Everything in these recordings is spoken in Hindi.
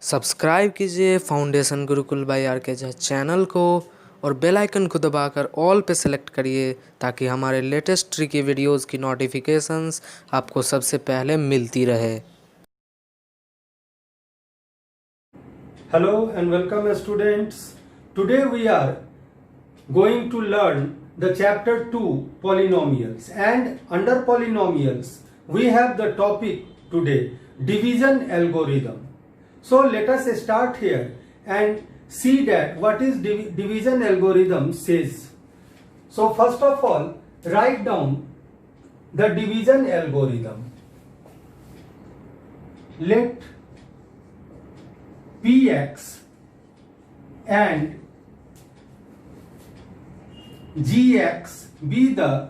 सब्सक्राइब कीजिए फाउंडेशन गुरुकुल बाई आर के चैनल को और बेल आइकन को दबाकर ऑल पे सेलेक्ट करिए ताकि हमारे लेटेस्ट ट्रिकी वीडियोस की नोटिफिकेशंस आपको सबसे पहले मिलती रहे। Hello and welcome students. Today we are going to learn the chapter 2 polynomials, and under polynomials we have the topic today division algorithm. So let us start here and see that what is division algorithm says. So first of all, write down the division algorithm. Let Px and Gx be the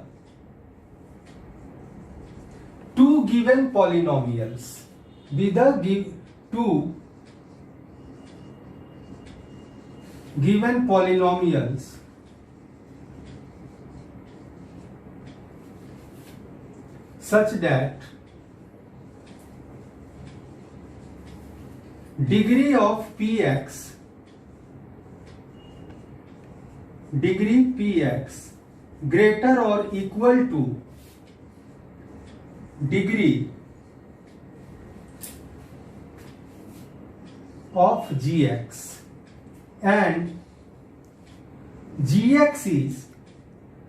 two given polynomials. Two given polynomials such that degree Px greater or equal to degree of Gx, and Gx is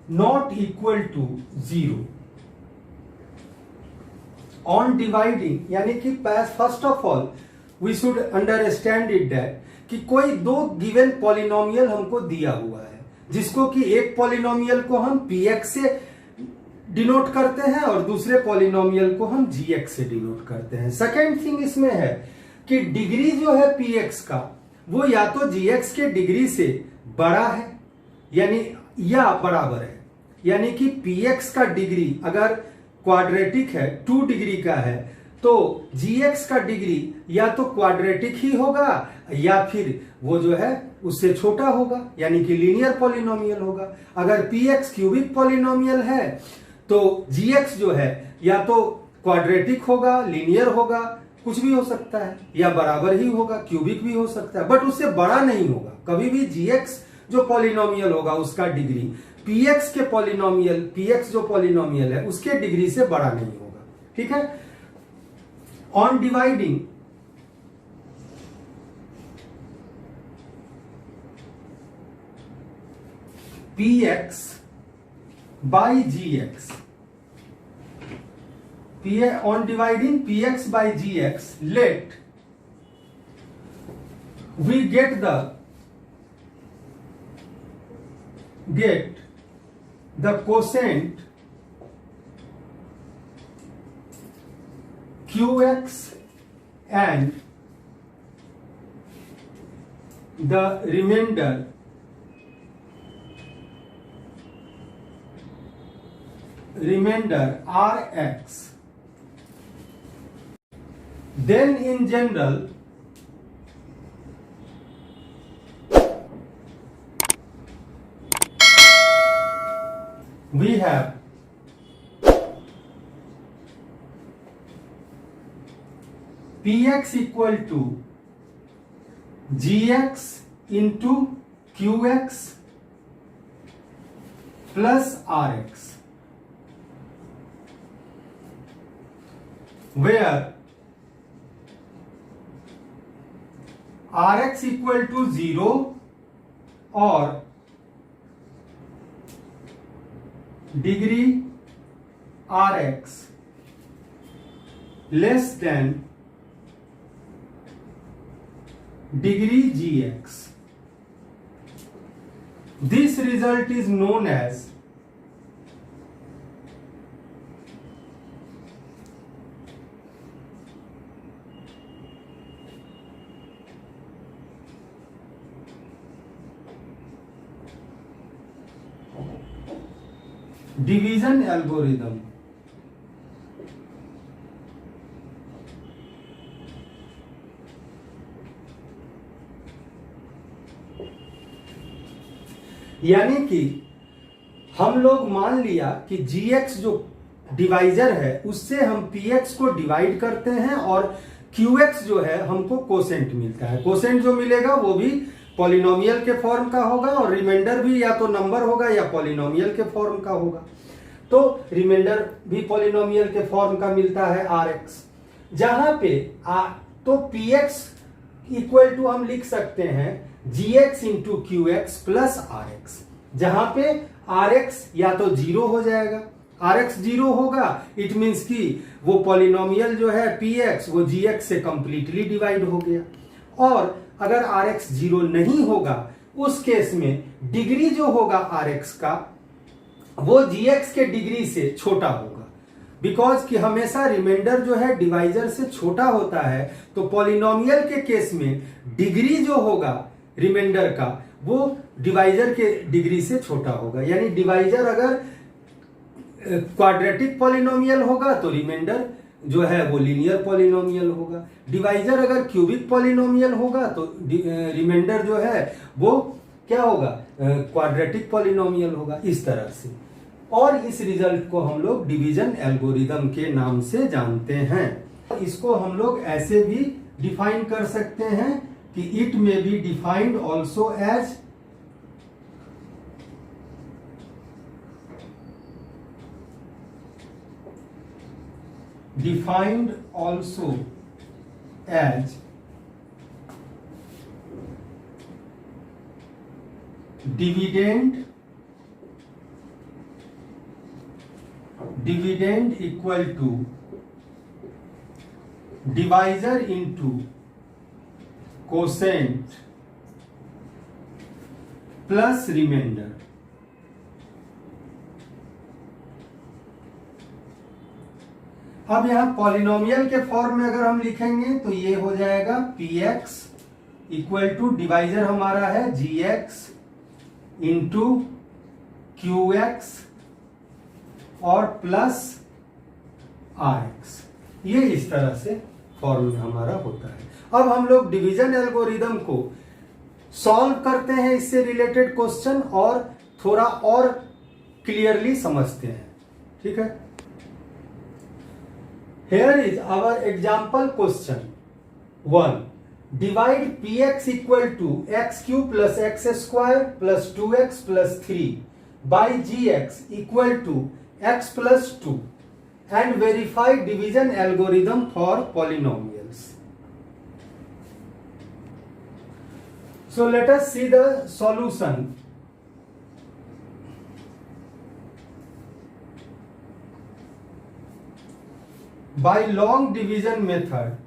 not equal to 0. On dividing, यानी कि first of all we should understand it that कि कोई दो गिवन पॉलिनोमियल हमको दिया हुआ है, जिसको कि एक पॉलिनोमियल को हम Px से डिनोट करते हैं और दूसरे पॉलिनोमियल को हम Gx से डिनोट करते हैं। सेकेंड थिंग इसमें है कि डिग्री जो है Px का वो या तो Gx के डिग्री से बड़ा है यानी या बराबर है, यानी कि Px का डिग्री अगर क्वाड्रेटिक है 2 डिग्री का है तो Gx का डिग्री या तो क्वाड्रेटिक ही होगा या फिर वो जो है उससे छोटा होगा, यानी कि लीनियर पॉलिनोमियल होगा। अगर Px क्यूबिक पॉलिनोमियल है तो Gx जो है या तो क्वाड्रेटिक होगा, लीनियर होगा, कुछ भी हो सकता है, या बराबर ही होगा, क्यूबिक भी हो सकता है, बट उससे बड़ा नहीं होगा। कभी भी Gx जो पॉलिनोमियल होगा उसका डिग्री Px के पॉलिनोमियल Px जो पॉलिनोमियल है उसके डिग्री से बड़ा नहीं होगा। ठीक है। On dividing Px by Gx, on dividing Px by Gx, let we get the quotient Qx and the remainder Rx. Then in general we have Px equal to Gx into Qx plus Rx, where Rx equal to 0 or degree Rx less than degree Gx. This result is known as division algorithm. यानी कि हम लोग मान लिया कि Gx जो डिवाइजर है उससे हम px को डिवाइड करते हैं और qx जो है हमको कोसेंट मिलता है। कोसेंट जो मिलेगा वो भी पॉलिनोमियल के फॉर्म का होगा और रिमाइंडर भी या तो नंबर होगा या पॉलिनोमियल के फॉर्म का होगा। तो रिमाइंडर भी पॉलिनोमियल के फॉर्म का मिलता है rx, जहां पे तो px इक्वल टू हम लिख सकते हैं gx into qx plus rx, जहां पे rx या तो जीरो हो जाएगा। rx जीरो होगा इट मीन्स कि वो पॉलिनोमियल जो है px वो gx से कंप्लीटली डिवाइड हो गया। और अगर rx जीरो नहीं होगा उस केस में डिग्री जो होगा rx का वो gx के डिग्री से छोटा होगा, बिकॉज कि हमेशा रिमाइंडर जो है डिवाइजर से छोटा होता है। तो पॉलिनोमियल के केस में डिग्री जो होगा रिमाइंडर का वो डिवाइजर के डिग्री से छोटा होगा। यानी डिवाइजर अगर क्वाड्रेटिक पॉलिनोमियल होगा तो रिमाइंडर जो है वो लीनियर पॉलिनोमियल होगा। डिवाइजर अगर क्यूबिक पॉलिनोमियल होगा तो रिमाइंडर जो है वो क्या होगा, क्वाड्रेटिक पॉलिनोमियल होगा, इस तरह से। और इस रिजल्ट को हम लोग डिवीजन एल्गोरिदम के नाम से जानते हैं। इसको हम लोग ऐसे भी डिफाइन कर सकते हैं कि it may be defined also as dividend equal to divisor into quotient plus remainder. अब यहां पॉलिनोमियल के फॉर्म में अगर हम लिखेंगे तो ये हो जाएगा px इक्वल टू डिवाइजर हमारा है gx इंटू qx और प्लस rx। ये इस तरह से फॉर्म में हमारा होता है। अब हम लोग डिवीजन एल्गोरिदम को सॉल्व करते हैं इससे रिलेटेड क्वेश्चन और थोड़ा और क्लियरली समझते हैं। ठीक है, here is our example question 1। Divide px equal to x cube plus x square plus 2x plus 3 by gx equal to x plus 2 and verify division algorithm for polynomials. So let us see the solution. By long division method,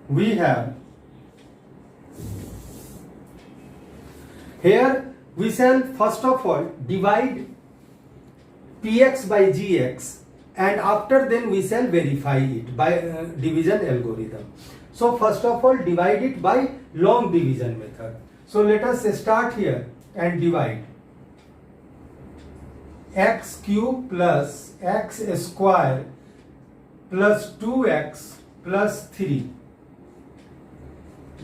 we have here we shall first of all divide px by gx and after then we shall verify it by division algorithm. So first of all divide it by long division method. So let us start here and divide x cube plus x square plus 2x plus 3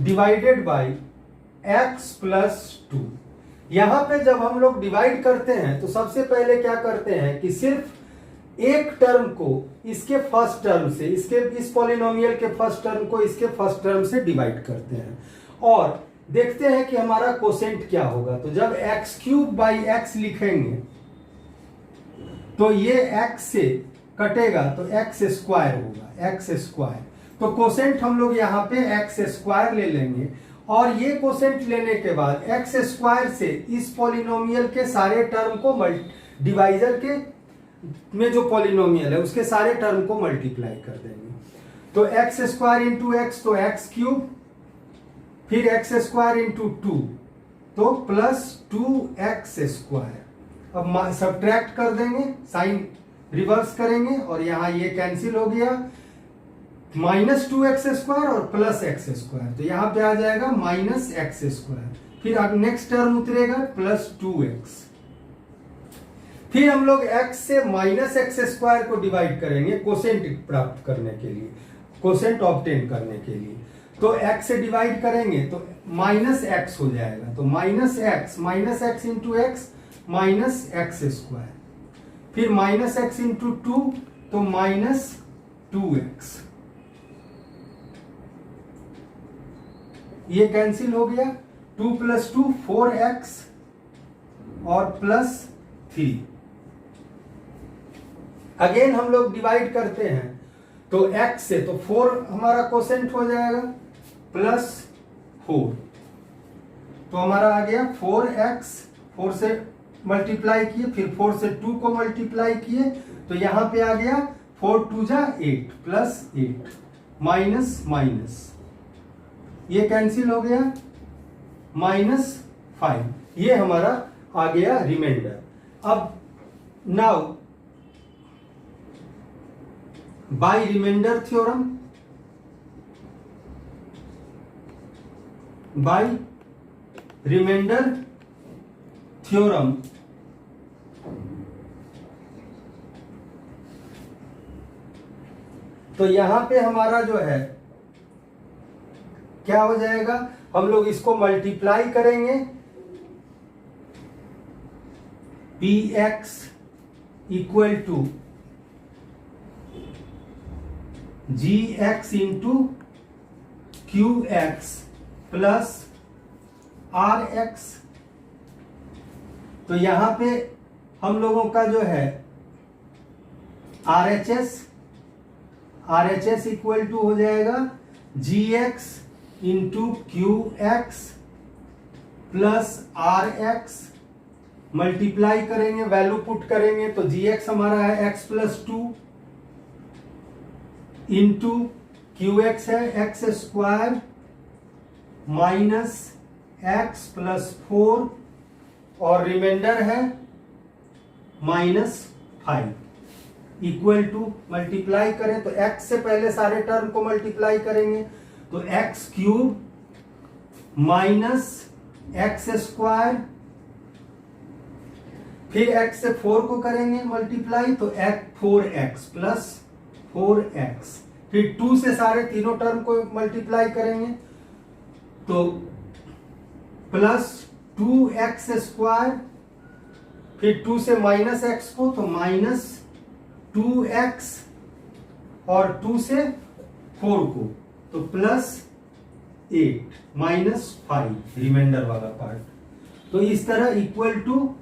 divided by x plus 2। यहां पे जब हम लोग डिवाइड करते हैं तो सबसे पहले क्या करते हैं कि सिर्फ एक टर्म को इसके फर्स्ट टर्म से, इस पॉलिनोमियल के फर्स्ट टर्म को इसके फर्स्ट टर्म से डिवाइड करते हैं और देखते हैं कि हमारा कोसेंट क्या होगा। तो जब एक्स क्यूब बाई एक्स लिखेंगे तो ये x से कटेगा तो एक्स स्क्वायर होगा, एक्स स्क्वायर। तो कोसेंट हम लोग यहाँ पे एक्स स्क्वायर ले लेंगे और ये कोसेंट लेने के बाद एक्स स्क्वायर से इस पॉलिनोमियल के सारे टर्म को डिवाइजर के में जो पॉलिनोमियल है उसके सारे टर्म को मल्टीप्लाई कर देंगे। तो एक्स स्क्वायर इंटू एक्स तो एक्स क्यूब, फिर एक्स स्क्वायर इंटू 2 तो प्लस 2x स्क्वायर। अब सब्ट्रैक्ट कर देंगे, साइन रिवर्स करेंगे और यहाँ ये कैंसिल हो गया, माइनस 2x स्क्वायर और प्लस एक्स स्क्वायर। तो यहां पे आ जाएगा माइनस एक्स स्क्वायर, फिर अब नेक्स्ट टर्म उतरेगा प्लस 2x। फिर हम लोग x से माइनस एक्स स्क्वायर को डिवाइड करेंगे कोसेंट प्राप्त करने के लिए, कोसेंट ऑब्टेन करने के लिए। तो x से डिवाइड करेंगे तो माइनस एक्स हो जाएगा, तो minus x into x minus x square, फिर माइनस एक्स इंटू टू तो माइनस 2x, ये कैंसिल हो गया, 2 + 2 4x और प्लस 3। अगेन हम लोग डिवाइड करते हैं तो x से तो 4 हमारा कोसेंट हो जाएगा प्लस 4, तो हमारा आ गया 4x, 4 से मल्टीप्लाई किए, फिर 4 से 2 को मल्टीप्लाई किए तो यहां पे आ गया 4 2 जा 8 प्लस 8 माइनस माइनस, ये कैंसिल हो गया -5, ये हमारा आ गया रिमाइंडर। अब now by remainder theorem, by remainder theorem तो यहां पे हमारा जो है क्या हो जाएगा, हम लोग इसको मल्टीप्लाई करेंगे, px equal to gx into qx plus rx, तो यहां पे हम लोगों का जो है RHS इक्वल टू हो जाएगा gx into qx plus rx, multiply करेंगे, वैल्यू पुट करेंगे तो gx हमारा है x प्लस 2 इंटू qx है x square minus x plus 4 और रिमाइंडर है -5 इक्वल टू, मल्टीप्लाई करें तो x से पहले सारे टर्म को मल्टीप्लाई करेंगे तो x cube minus x square, फिर x से 4 को करेंगे मल्टीप्लाई तो 4x प्लस 4x, फिर 2 से सारे तीनों टर्म को मल्टीप्लाई करेंगे तो प्लस 2x स्क्वायर, फिर 2 से माइनस x को तो माइनस 2x और 2 से 4 को तो प्लस 8 -5 रिमाइंडर वाला पार्ट। तो इस तरह इक्वल टू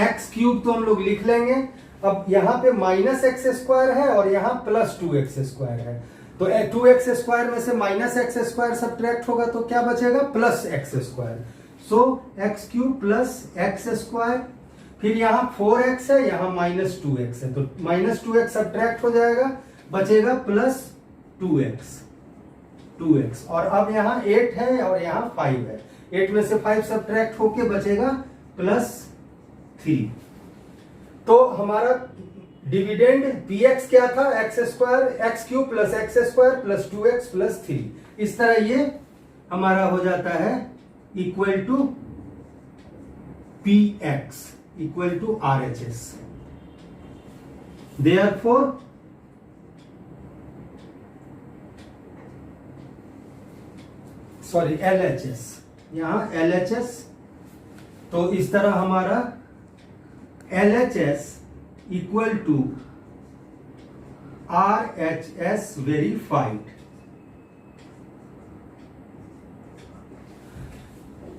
x क्यूब तो हम लोग लिख लेंगे, अब यहां पे माइनस एक्स स्क्वायर है और यहां प्लस 2x स्क्वायर है, तो 2x स्क्वायर में से माइनस एक्स स्क्वायर सब्ट्रैक्ट होगा तो क्या बचेगा प्लस एक्स स्क्वायर, सो x cube plus x square, फिर यहाँ 4x है यहाँ -2x है तो -2x सब्ट्रैक्ट हो जाएगा, बचेगा प्लस 2x और अब यहाँ 8 है और यहाँ 5 है, 8 में से 5 सब्ट्रैक्ट होके बचेगा +3। तो हमारा डिविडेंड px क्या था, x square x cube plus x square plus 2x plus 3, इस तरह ये हमारा हो जाता है equal to px equal to RHS। Therefore sorry LHS, यहां LHS, तो इस तरह हमारा LHS equal to RHS verified.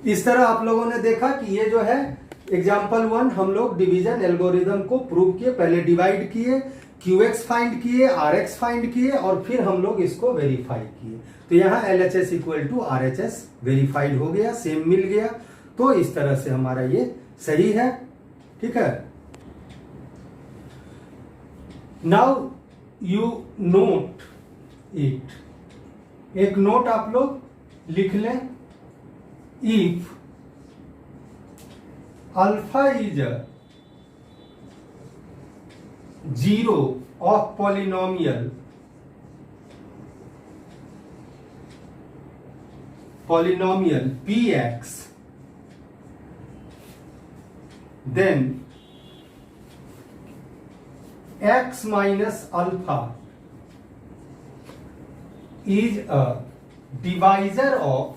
इस तरह आप लोगों ने देखा कि ये जो है एग्जाम्पल 1 हम लोग डिवीजन एल्गोरिदम को प्रूव किए, पहले डिवाइड किए, QX फाइंड किए, RX फाइंड किए और फिर हम लोग इसको वेरीफाई किए, तो यहां LHS equal to RHS verified हो गया, सेम मिल गया, तो इस तरह से हमारा ये सही है, ठीक है। नाउ यू नोट इट, एक नोट आप लोग लिख लें, if alpha is 0 of polynomial px, then x minus alpha is a divisor of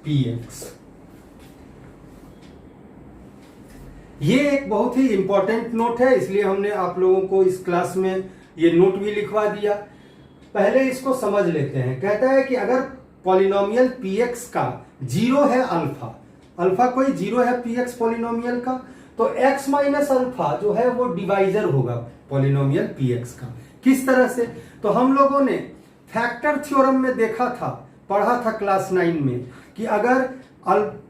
px। ये एक बहुत ही इंपॉर्टेंट नोट है, इसलिए हमने आप लोगों को इस क्लास में ये नोट भी लिखवा दिया। पहले इसको समझ लेते हैं। कहता है कि अगर पॉलिनोमियल px का जीरो है अल्फा, अल्फा कोई जीरो है px पॉलिनोमियल का, तो x माइनस अल्फा जो है वो डिवाइजर होगा पॉलिनोमियल px का। किस तरह से? तो हम लोगों ने फैक्टर थ्योरम में देखा था, पढ़ा था क्लास 9 में, कि अगर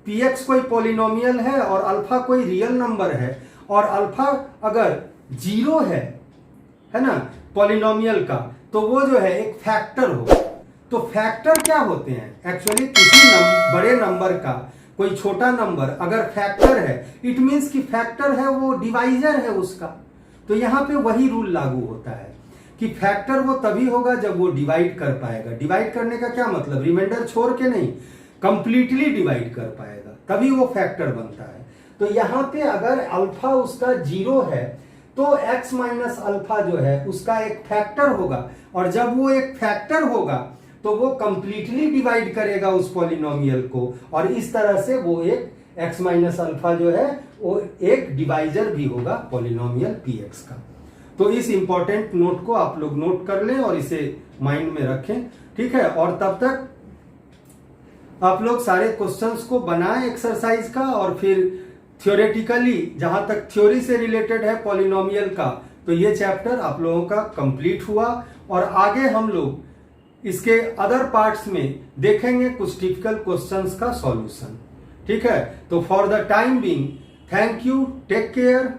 px कोई पॉलिनोमियल है और अल्फा कोई रियल नंबर है और अल्फा अगर जीरो है ना पॉलिनोमियल का, तो वो जो है एक फैक्टर होगा। तो फैक्टर क्या होते हैं? एक्चुअली किसी बड़े नंबर का कोई छोटा नंबर अगर फैक्टर है, इट मीन्स कि फैक्टर है वो डिवाइजर है उसका। तो यहां पे वही रूल लागू होता है कि फैक्टर वो तभी होगा जब वो डिवाइड कर पाएगा। डिवाइड करने का क्या मतलब? रिमाइंडर छोड़ के नहीं, कंप्लीटली डिवाइड कर पाएगा, तभी वो फैक्टर बनता है। तो यहां पे अगर अल्फा उसका जीरो है तो x माइनस अल्फा जो है उसका एक फैक्टर होगा, और जब वो एक फैक्टर होगा तो वो कंप्लीटली डिवाइड करेगा उस पॉलिनोमियल को, और इस तरह से वो एक x माइनस अल्फा जो है वो एक डिवाइजर भी होगा पॉलिनोमियल px का। तो इस इंपॉर्टेंट नोट को आप लोग नोट कर लें और इसे माइंड में रखें, ठीक है। और तब तक आप लोग सारे क्वेश्चंस को बनाएं एक्सरसाइज का, और फिर थ्योरेटिकली जहां तक थ्योरी से रिलेटेड है पॉलिनोमियल का, तो ये चैप्टर आप लोगों का कंप्लीट हुआ। और आगे हम लोग इसके अदर पार्ट्स में देखेंगे कुछ टिपिकल क्वेश्चंस का सॉल्यूशन, ठीक है। तो for the time being, thank you, take care.